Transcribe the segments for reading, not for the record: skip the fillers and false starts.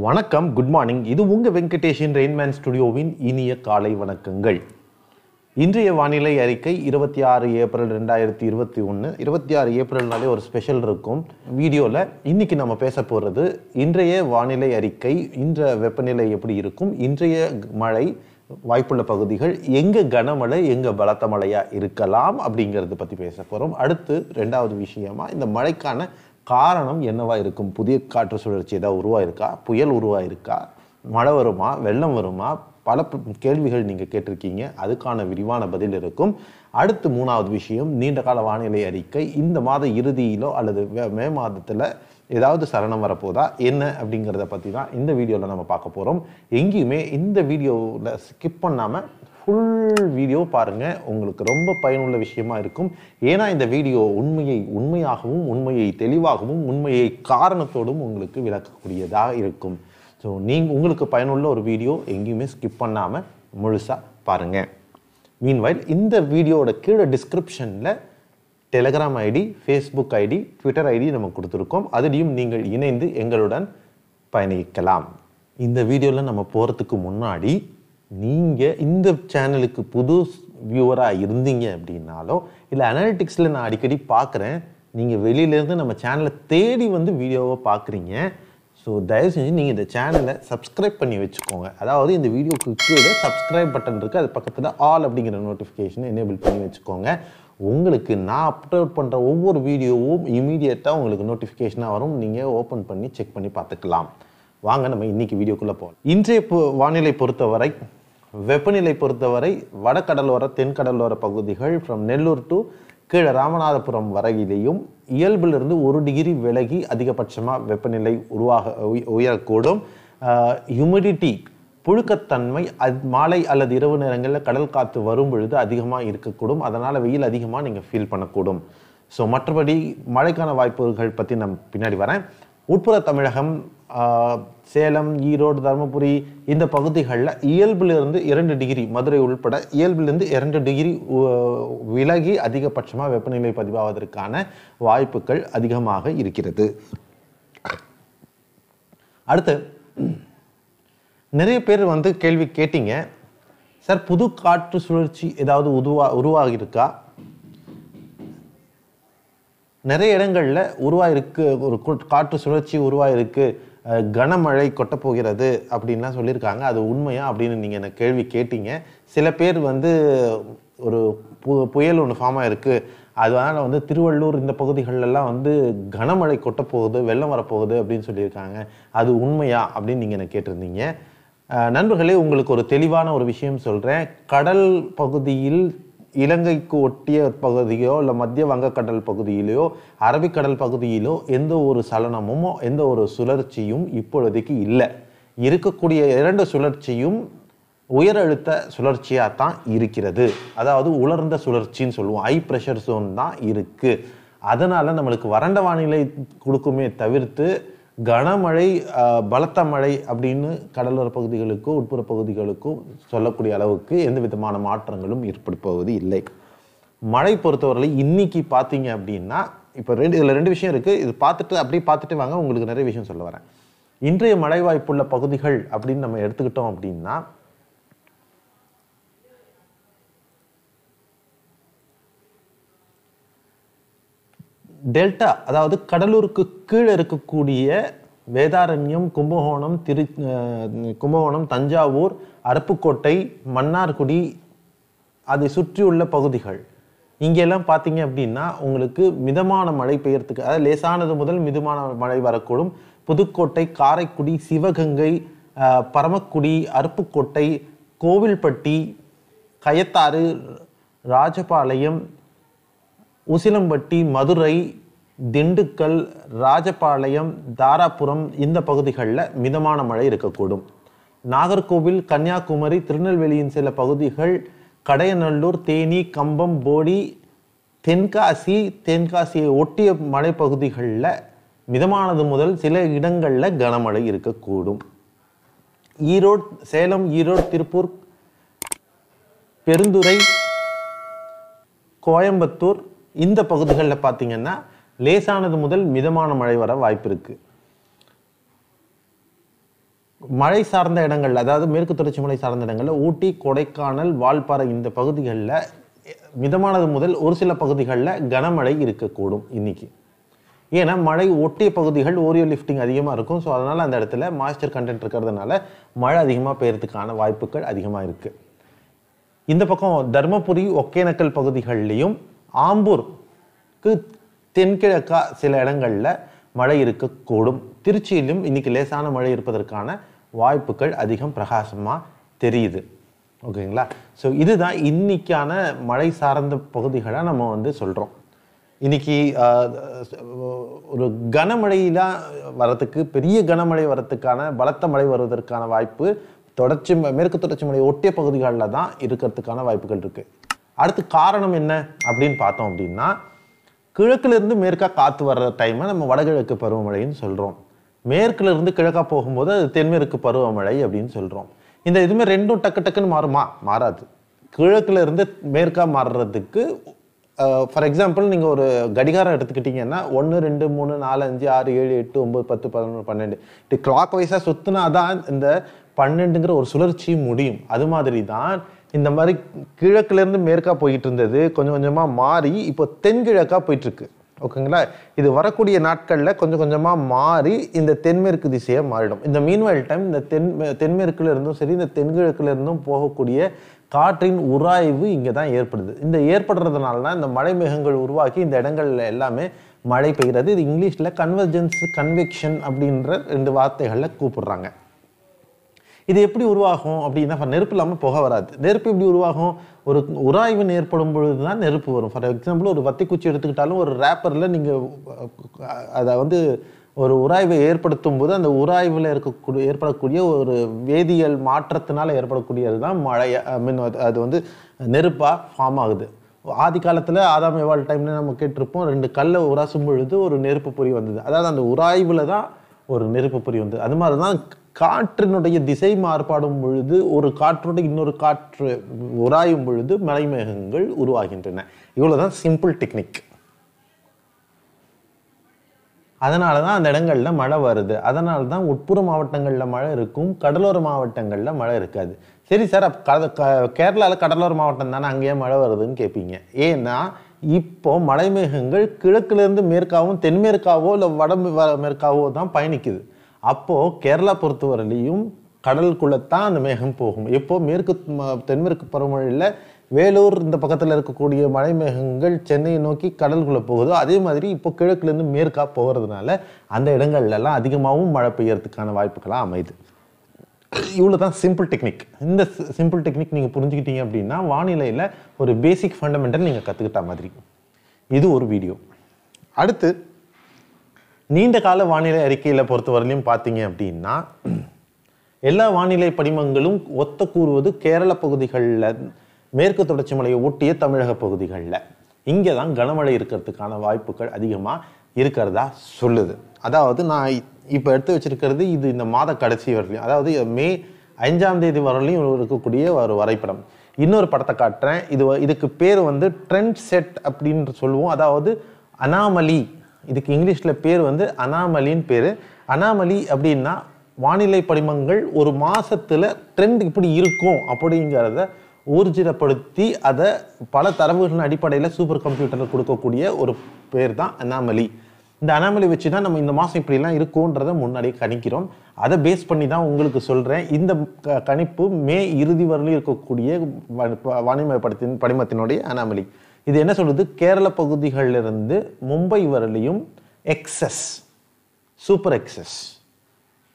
வணக்கம், good morning. இது உங்கள் வெங்கடேஷன் ரெயின்மேன் ஸ்டுடியோவின் இனிய காலை வணக்கங்கள். இன்றைய வானிலை அறிக்கை 26 ஏப்ரல் 2021. 26 ஏப்ரல்னாலே ஒரு ஸ்பெஷல் இருக்கும். வீடியோவில் இன்றைக்கி நம்ம பேச போகிறது இன்றைய வானிலை அறிக்கை, இன்றைய வெப்பநிலை எப்படி இருக்கும், இன்றைய மழை வாய்ப்புள்ள பகுதிகள், எங்கே கனமழை எங்கே பலத்த மழையாக இருக்கலாம் அப்படிங்கிறத பற்றி பேச போகிறோம். அடுத்து ரெண்டாவது விஷயமா இந்த மழைக்கான காரணம் என்னவா இருக்கும், புதிய காற்று சுழற்சி ஏதாவது உருவாயிருக்கா, புயல் உருவாயிருக்கா, மழை வருமா, வெள்ளம் வருமா, பல கேள்விகள் நீங்கள் கேட்டிருக்கீங்க. அதுக்கான விரிவான பதில் இருக்கும். அடுத்து மூணாவது விஷயம், நீண்ட கால வானிலை அறிக்கை இந்த மாத இறுதியிலோ அல்லது மே மாதத்தில் ஏதாவது சலனம் வரப்போதா என்ன அப்படிங்கிறத பற்றி தான் இந்த வீடியோவில் நம்ம பார்க்க போகிறோம். எங்கேயுமே இந்த வீடியோவில் ஸ்கிப் பண்ணாமல் ஃபுல் வீடியோ பாருங்கள், உங்களுக்கு ரொம்ப பயனுள்ள விஷயமா இருக்கும். ஏன்னா இந்த வீடியோ உண்மையாகவும் உண்மையை தெளிவாகவும் உண்மையை காரணத்தோடும் உங்களுக்கு விளக்கக்கூடியதாக இருக்கும். ஸோ உங்களுக்கு பயனுள்ள ஒரு வீடியோ எங்கேயுமே ஸ்கிப் பண்ணாமல் முழுசாக பாருங்கள். மீன்வைல் இந்த வீடியோவோட கீழே டிஸ்கிரிப்ஷனில் Telegram ID, Facebook ID, Twitter ID நம்ம கொடுத்துருக்கோம். அதுலேயும் நீங்கள் இணைந்து எங்களுடன் பயணிக்கலாம். இந்த வீடியோவில் நம்ம போகிறதுக்கு முன்னாடி நீங்கள் இந்த சேனலுக்கு புது வியூவராக இருந்தீங்க அப்படின்னாலோ இல்லை அனாலிட்டிக்ஸில் நான் அடிக்கடி பார்க்குறேன், நீங்கள் வெளியிலேருந்து நம்ம சேனலை தேடி வந்து வீடியோவை பார்க்குறீங்க. ஸோ தயவு செஞ்சு நீங்கள் இந்த சேனலை சப்ஸ்கிரைப் பண்ணி வச்சுக்கோங்க. அதாவது இந்த வீடியோக்கு கீழே சப்ஸ்கிரைப் பட்டன் இருக்குது, அது பக்கத்தில் ஆல் அப்படிங்கிற நோட்டிஃபிகேஷனை எனேபிள் பண்ணி வச்சுக்கோங்க. உங்களுக்கு நான் அப்லோட் பண்ணுற ஒவ்வொரு வீடியோவும் இமீடியட்டாக உங்களுக்கு நோட்டிஃபிகேஷனாக வரும். நீங்கள் ஓப்பன் பண்ணி செக் பண்ணி பார்த்துக்கலாம். வாங்க நம்ம இன்றைக்கி வீடியோக்குள்ளே போகலாம். இன்றைய வானிலை பொறுத்தவரை, வெப்பநிலை பொறுத்தவரை வடகடலோர தென்கடலோர பகுதிகள் ஃப்ரம் நெல்லூர் டு கீழே ராமநாதபுரம் வரையிலையும் இயல்பிலிருந்து 1 டிகிரி விலகி அதிகபட்சமாக வெப்பநிலை உயரக்கூடும். ஹியூமிடிட்டி புழுக்கத்தன்மை மாலை அல்லது இரவு நேரங்களில் கடல் காற்று வரும் பொழுது அதிகமாக இருக்கக்கூடும். அதனால் வெயில் அதிகமாக நீங்கள் ஃபீல் பண்ணக்கூடும். ஸோ மற்றபடி மழைக்கான வாய்ப்புகள் பற்றி நான் பின்னாடி வரேன். உட்புற தமிழகம், சேலம், ஈரோடு, தருமபுரி இந்த பகுதிகளில் இயல்பிலிருந்து 2 டிகிரி, மதுரை உள்பட இயல்பிலிருந்து 2 டிகிரி விலகி அதிகபட்சமாக வெப்பநிலை பதிவாவதற்கான வாய்ப்புகள் அதிகமாக இருக்கிறது. அடுத்து நிறைய பேர் வந்து கேள்வி கேட்டீங்க, சார் புது காற்று சுழற்சி ஏதாவது உருவாகியிருக்கா? நிறைய இடங்களில் உருவாயிருக்கு, ஒரு காற்று சுழற்சி உருவாயிருக்கு, கனமழை கொட்டப்போகிறது அப்படின்லாம் சொல்லியிருக்காங்க. அது உண்மையா அப்படின்னு நீங்கள் எனக்கு கேள்வி கேட்டீங்க. சில பேர் வந்து ஒரு புயல் ஒன்று ஃபார்ம் ஆகிருக்கு, அதனால் வந்து திருவள்ளூர் இந்த பகுதிகளெல்லாம் வந்து கனமழை கொட்டப்போகுது, வெள்ளம் வரப்போகுது அப்படின்னு சொல்லியிருக்காங்க. அது உண்மையா அப்படின்னு நீங்கள் எனக்கு கேட்டிருந்தீங்க. நண்பர்களே, உங்களுக்கு ஒரு தெளிவான ஒரு விஷயம் சொல்கிறேன். கடல் பகுதியில் இலங்கைக்கு ஒட்டிய பகுதியோ இல்லை மத்திய வங்கக்கடல் பகுதியிலோ அரபிக்கடல் பகுதியிலோ எந்த ஒரு சலனமும் எந்த ஒரு சுழற்சியும் இப்பொழுதைக்கு இல்லை. இருக்கக்கூடிய 2 சுழற்சியும் உயர் அழுத்த சுழற்சியாக தான் இருக்கிறது. அதாவது உலர்ந்த சுழற்சின்னு சொல்லுவோம், ஹை ப்ரெஷர் ஜோன் தான் இருக்குது. அதனால் நம்மளுக்கு வறண்ட வானிலை கொடுக்குமே தவிர்த்து கனமழை, பலத்த மழை அப்படின்னு கடலோர பகுதிகளுக்கோ உட்புற பகுதிகளுக்கோ சொல்லக்கூடிய அளவுக்கு எந்த விதமான மாற்றங்களும் ஏற்படுத்துவது இல்லை. மழை பொறுத்தவரை இன்னைக்கு பார்த்தீங்க அப்படின்னா, இப்போ இதில் 2 விஷயம் இருக்குது. இது அப்படியே பார்த்துட்டு வாங்க, உங்களுக்கு நிறைய விஷயம் சொல்ல வரேன். இன்றைய மழை வாய்ப்புள்ள பகுதிகள் அப்படின்னு நம்ம எடுத்துக்கிட்டோம் அப்படின்னா, டெல்டா, அதாவது கடலூருக்கு கீழே இருக்கக்கூடிய வேதாரண்யம், கும்பகோணம், தஞ்சாவூர், அருப்புக்கோட்டை, மன்னார்குடி, அதை சுற்றியுள்ள பகுதிகள், இங்கெல்லாம் பார்த்தீங்க அப்படின்னா உங்களுக்கு மிதமான மழை பெய்யறதுக்கு, அதாவது லேசானது முதல் மிதமான மழை வரக்கூடும். புதுக்கோட்டை, காரைக்குடி, சிவகங்கை, பரமக்குடி, அருப்புக்கோட்டை, கோவில்பட்டி, கயத்தாறு, ராஜபாளையம், உசிலம்பட்டி, மதுரை, திண்டுக்கல், ராஜபாளையம், தாராபுரம் இந்த பகுதிகளில் மிதமான மழை இருக்கக்கூடும். நாகர்கோவில், கன்னியாகுமரி, திருநெல்வேலியின் சில பகுதிகள், கடையநல்லூர், தேனி, கம்பம், போடி, தென்காசியை ஒட்டிய மலைப்பகுதிகளில் மிதமானது முதல் சில இடங்களில் கனமழை இருக்கக்கூடும். சேலம், ஈரோடு, திருப்பூர், பெருந்துறை, கோயம்புத்தூர் இந்த பகுதிகளில் பார்த்தீங்கன்னா லேசானது முதல் மிதமான மழை வர வாய்ப்பு இருக்கு. மழை சார்ந்த இடங்கள்ல, அதாவது மேற்கு தொடர்ச்சி மலை சார்ந்த இடங்கள்ல ஊட்டி, கொடைக்கானல், வால்பாறை இந்த பகுதிகளில் மிதமானது முதல் ஒரு சில பகுதிகளில் கனமழை இருக்கக்கூடும் இன்னைக்கு. ஏன்னா மழை ஒட்டிய பகுதிகள் ஓரியோ லிஃப்டிங் அதிகமாக இருக்கும். ஸோ அதனால் அந்த இடத்துல மாய்ஸ்சர் கண்டென்ட் இருக்கிறதுனால மழை அதிகமாக பெய்யறதுக்கான வாய்ப்புகள் அதிகமாக இருக்குது. இந்த பக்கம் தர்மபுரி, ஒகேனக்கல் பகுதிகள்லையும் ஆம்பூருக்கு தென்கிழக்கா சில இடங்களில் மழை இருக்கக்கூடும். திருச்சியிலும் இன்னைக்கு லேசான மழை இருப்பதற்கான வாய்ப்புகள் அதிகம் பிரகாசமாக தெரியுது. ஓகேங்களா? ஸோ இதுதான் இன்னைக்கான மழை சார்ந்த பகுதிகளை நம்ம சொல்கிறோம். இன்னைக்கு ஒரு கனமழையெலாம் வரத்துக்கு, பெரிய கனமழை வரத்துக்கான, பலத்த மழை வருவதற்கான வாய்ப்பு மேற்கு தொடர்ச்சி மலை ஒட்டிய பகுதிகளில் தான் இருக்கிறதுக்கான வாய்ப்புகள் இருக்குது. அடுத்து காரணம் என்ன அப்படின்னு பார்த்தோம் அப்படின்னா, கிழக்கிலிருந்து மேற்கா காற்று வர்ற டைமை நம்ம வடகிழக்கு பருவமழைன்னு சொல்கிறோம். மேற்கிலிருந்து கிழக்கா போகும்போது அது தென்மேற்கு பருவமழை அப்படின்னு சொல்கிறோம். இந்த இதுவுமே ரெண்டும் டக்கு டக்குன்னு மாறுமா? மாறாது. கிழக்கிலிருந்து மேற்கா மாறுறதுக்கு ஃபார் எக்ஸாம்பிள் நீங்கள் ஒரு கடிகாரம் எடுத்துக்கிட்டிங்கன்னா 1 2 3 4 5 6 7 8 9 10 11 12 இப்படி கிளாக் வைஸாக சுற்றினா தான் இந்த 12ங்கிற ஒரு சுழற்சி முடியும். அது மாதிரி தான் இந்த மாதிரி கிழக்குலேருந்து மேற்கா போயிட்டு இருந்தது கொஞ்சம் கொஞ்சமாக மாறி இப்போ தென்கிழக்கா போயிட்டுருக்கு. ஓகேங்களா? இது வரக்கூடிய நாட்களில் கொஞ்சம் கொஞ்சமாக மாறி இந்த தென்மேற்கு திசையை மாறிடும். இந்த மீன்வைல் டைம் இந்த தென்மேற்குல இருந்தும் சரி, இந்த தென்கிழக்குல இருந்தும் போகக்கூடிய காற்றின் உராய்வு இங்கே தான் ஏற்படுது. இந்த ஏற்படுறதுனால தான் இந்த மழை மேகங்கள் உருவாக்கி இந்த இடங்கள்ல எல்லாமே மழை பெய்கிறது. இது இங்கிலீஷில் கன்வர்ஜென்ஸ், கன்வெக்ஷன் அப்படின்ற 2 வார்த்தைகளில் கூப்பிடுறாங்க. இது எப்படி உருவாகும் அப்படின்னா, நெருப்பு இல்லாமல் புகை வராது. நெருப்பு எப்படி உருவாகும்? ஒரு உராய்வு ஏற்படும் பொழுது தான் நெருப்பு வரும். ஃபார் எக்ஸாம்பிள் ஒரு வத்திக்குச்சி எடுத்துக்கிட்டாலும் ஒரு ரேப்பரில் நீங்கள் அதை ஒரு உராய்வை ஏற்படுத்தும் போது அந்த உராய்வில் ஏற்படக்கூடிய ஒரு வேதியியல் மாற்றத்தினால் ஏற்படக்கூடியது தான் மழை. அது நெருப்பாக ஃபார்ம் ஆகுது. ஆதி காலத்தில் ஆதாம் ஏவாள் டைமில் நம்ம கேட்டிருப்போம், 2 கல்லை உராசும் பொழுது ஒரு நெருப்பு பொறி வந்தது. அதாவது அந்த உராய்வில் தான் ஒரு நெருப்பு பொறி வந்தது. அது மாதிரி தான் காற்றினுடைய திசை மாறுபாடும் பொழுது, ஒரு காற்றோட இன்னொரு காற்று உராயும் பொழுது மழை மேகங்கள் உருவாகின்றன. இவ்வளோதான் சிம்பிள் டெக்னிக். அதனால தான் அந்த இடங்கள்ல மழை வருது. அதனால தான் உட்புற மாவட்டங்களில் மழை இருக்கும், கடலோர மாவட்டங்களில் மழை இருக்காது. சரி சார், கேரளாவில் கடலோர மாவட்டம் தானே, அங்கேயே மழை வருதுன்னு கேட்பீங்க. ஏன்னா இப்போ மழை மேகங்கள் கிழக்குலேருந்து மேற்காவும் தென்மேற்காவோ இல்லை மேற்காவோ தான் பயணிக்குது. அப்போது கேரளா பொறுத்தவரையிலையும் கடலுக்குள்ளத்தான் அந்த மேகம் போகும். எப்போ தென்மேற்கு பருவமழையில் வேலூர் இந்த பக்கத்தில் இருக்கக்கூடிய மழை மேகங்கள் சென்னையை நோக்கி கடலுக்குள்ளே போகுதோ, அதே மாதிரி இப்போ கிழக்குலேருந்து மேற்கா போகிறதுனால அந்த இடங்கள்லாம் அதிகமாகவும் மழை பெய்யறதுக்கான வாய்ப்புகளாக அமையுது. இவ்வளோ தான் சிம்பிள் டெக்னிக். இந்த சிம்பிள் டெக்னிக் நீங்கள் புரிஞ்சுக்கிட்டீங்க அப்படின்னா வானிலையில் ஒரு பேசிக் ஃபண்டமெண்டல் நீங்கள் கற்றுக்கிட்ட மாதிரி. இது ஒரு வீடியோ. அடுத்து நீண்ட கால வானிலை அறிக்கையில் பொறுத்தவரையிலையும் பார்த்தீங்க அப்படின்னா, எல்லா வானிலை படிமங்களும் ஒத்த கூறுவது கேரள பகுதிகளில், மேற்கு தொடர்ச்சி மலையை ஒட்டிய தமிழக பகுதிகளில் இங்கே தான் கனமழை இருக்கிறதுக்கான வாய்ப்புகள் அதிகமாக இருக்கிறதா சொல்லுது. அதாவது நான் இப்போ எடுத்து வச்சிருக்கிறது இது இந்த மாத கடைசி வரலையும், அதாவது மே 5ஆம் தேதி வரலையும் இருக்கக்கூடிய ஒரு வரைபடம். இன்னொரு படத்தை காட்டுறேன். இதுக்கு பேர் ட்ரெண்ட் செட் அப்படின்னு சொல்லுவோம். அதாவது அனாமலி, இதுக்கு இங்கிலீஷில் பேர் அனாமலின்னு பேர். அனாமலி அப்படின்னா வானிலை படிமங்கள் ஒரு மாசத்துல ட்ரெண்ட் இப்படி இருக்கும் அப்படிங்கிறத ஊர்ஜிதப்படுத்தி அதை பல தரவுகளின் அடிப்படையில் சூப்பர் கம்ப்யூட்டரில் கொடுக்கக்கூடிய ஒரு பேர் தான் அனாமலி. இந்த அனாமலி வச்சு தான் நம்ம இந்த மாதம் இப்படிலாம் இருக்கும்ன்றதை முன்னாடியே கணிக்கிறோம். அதை பேஸ் பண்ணி தான் உங்களுக்கு சொல்கிறேன். இந்த கணிப்பு மே இறுதி வரலையும் இருக்கக்கூடிய வானிலை படிமத்தினுடைய அனாமலி. இது என்ன சொல்லுது? கேரள பகுதிகளிலிருந்து மும்பை வரலையும் எக்ஸஸ், சூப்பர் எக்ஸஸ்.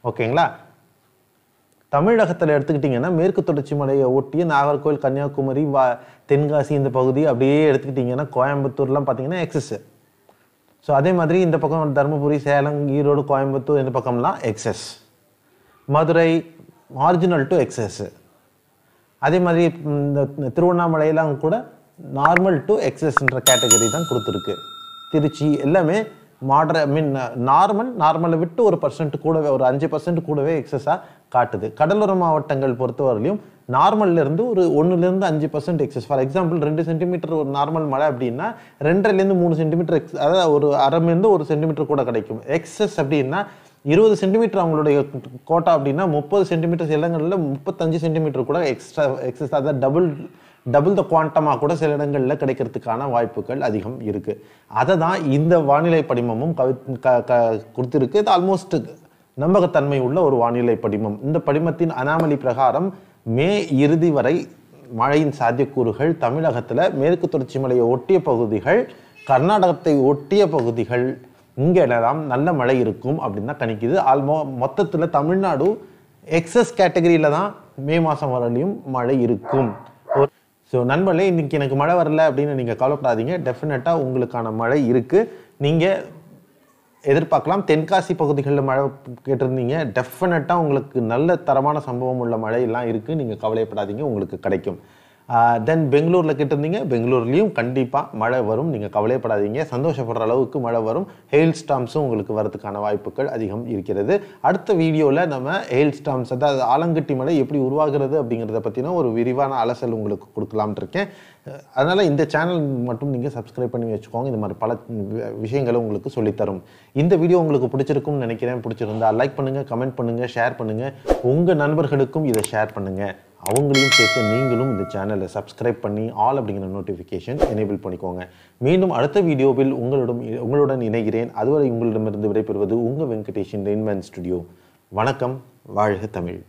ஓகேங்களா? தமிழகத்தில் எடுத்துக்கிட்டிங்கன்னா மேற்கு தொடர்ச்சி மலையை ஒட்டிய நாகர்கோவில், கன்னியாகுமரி, தென்காசி இந்த பகுதி அப்படியே எடுத்துக்கிட்டிங்கன்னா கோயம்புத்தூர்லாம் பார்த்தீங்கன்னா எக்ஸஸ். ஸோ அதே மாதிரி இந்த பக்கம் தருமபுரி, சேலம், ஈரோடு, கோயம்புத்தூர் இந்த பக்கம்லாம் access. Madurai marginal to access. அதே மாதிரி இந்த திருவண்ணாமலையெல்லாம் கூட நார்மல் டு எக்ஸஸ்ன்ற கேட்டகரி தான் கொடுத்துருக்கு. திருச்சி எல்லாமே நார்மலை விட்டு ஒரு % கூடவே, ஒரு 5% கூடவே எக்ஸஸாக காட்டுது. கடலோர மாவட்டங்கள் பொறுத்தவரையிலையும் நார்மல்ல இருந்து ஒரு 1லேருந்து 5% எக்ஸஸ். ஃபார் எக்ஸாம்பிள் 2 சென்டிமீட்டர் ஒரு நார்மல் மழை அப்படின்னா 2லேருந்து 3 சென்டிமீட்டர் அதாவது ஒரு 1/2 1 சென்டிமீட்டர் கூட கிடைக்கும். எக்ஸஸ் அப்படின்னா 20 சென்டிமீட்டர் அவங்களுடைய கோட்டா அப்படின்னா 30 சென்டிமீட்டர் சில இடங்களில் 35 சென்டிமீட்டர் கூட எக்ஸஸ் அதாவது டபுள் த குவாண்டமாக கூட சில இடங்களில் கிடைக்கிறதுக்கான வாய்ப்புகள் அதிகம் இருக்குது. அதை தான் இந்த வானிலை படிமமும் கொடுத்துருக்கு. இது ஆல்மோஸ்ட் நம்பகத்தன்மை உள்ள ஒரு வானிலை படிமம். இந்த படிமத்தின் அனாமலி பிரகாரம் மே இறுதி வரை மழையின் சாத்தியக்கூறுகள் தமிழகத்தில் மேற்கு தொடர்ச்சி மலையை ஒட்டிய பகுதிகள், கர்நாடகத்தை ஒட்டிய பகுதிகள் இங்கெல்லாம் நல்ல மழை இருக்கும் அப்படின்னு தான் கணிக்குது. மொத்தத்தில் தமிழ்நாடு எக்ஸஸ் கேட்டகரியில் தான் மே மாதம் வரலையும் மழை இருக்கும். ஸோ நண்பர்களே, இன்னைக்கு எனக்கு மழை வரல அப்படின்னு நீங்கள் கவலைப்படாதீங்க. டெஃபினட்டாக உங்களுக்கான மழை இருக்குது. நீங்கள் எதிர்பார்க்கலாம். தென்காசி பகுதிகளில் மழை கேட்டிருந்தீங்க. டெஃபினட்டாக உங்களுக்கு நல்ல தரமான சம்பவம் உள்ள மழையெல்லாம் இருக்குது. நீங்கள் கவலைப்படாதீங்க, உங்களுக்கு கிடைக்கும். தென் பெங்களூரில் கேட்டிருந்தீங்க. பெங்களூர்லேயும் கண்டிப்பாக மழை வரும். நீங்கள் கவலைப்படாதீங்க. சந்தோஷப்படுற அளவுக்கு மழை வரும். ஹெயில் ஸ்டார்ம்ஸும் உங்களுக்கு வரதுக்கான வாய்ப்புகள் அதிகம் இருக்கிறது. அடுத்த வீடியோவில் நம்ம ஹெயில் ஸ்டார்ம்ஸ், அதாவது ஆலங்கட்டி மழை எப்படி உருவாகிறது அப்படிங்கிறத பற்றின ஒரு விரிவான அலசல் உங்களுக்கு கொடுக்கலாம்னு இருக்கேன். அதனால் இந்த சேனல் மட்டும் நீங்கள் சப்ஸ்கிரைப் பண்ணி வச்சுக்கோங்க. இந்த மாதிரி பல விஷயங்களை உங்களுக்கு சொல்லித்தரும். இந்த வீடியோ உங்களுக்கு பிடிச்சிருக்கும்னு நினைக்கிறேன். பிடிச்சிருந்தா லைக் பண்ணுங்கள், கமெண்ட் பண்ணுங்கள், ஷேர் பண்ணுங்கள். உங்கள் நண்பர்களுக்கும் இதை ஷேர் பண்ணுங்கள். அவங்களையும் சேர்த்து நீங்களும் இந்த சேனலை சப்ஸ்கிரைப் பண்ணி ஆல் அப்படிங்கிற நோட்டிஃபிகேஷன் எனேபிள் பண்ணிக்கோங்க. மீண்டும் அடுத்த வீடியோவில் உங்களுடன் இணைகிறேன். அதுவரை உங்களிடமிருந்து விடைபெறுவது உங்கள் வெங்கடேஷன் ரெயின்மேன் ஸ்டுடியோ. வணக்கம். வாழ்க தமிழ்.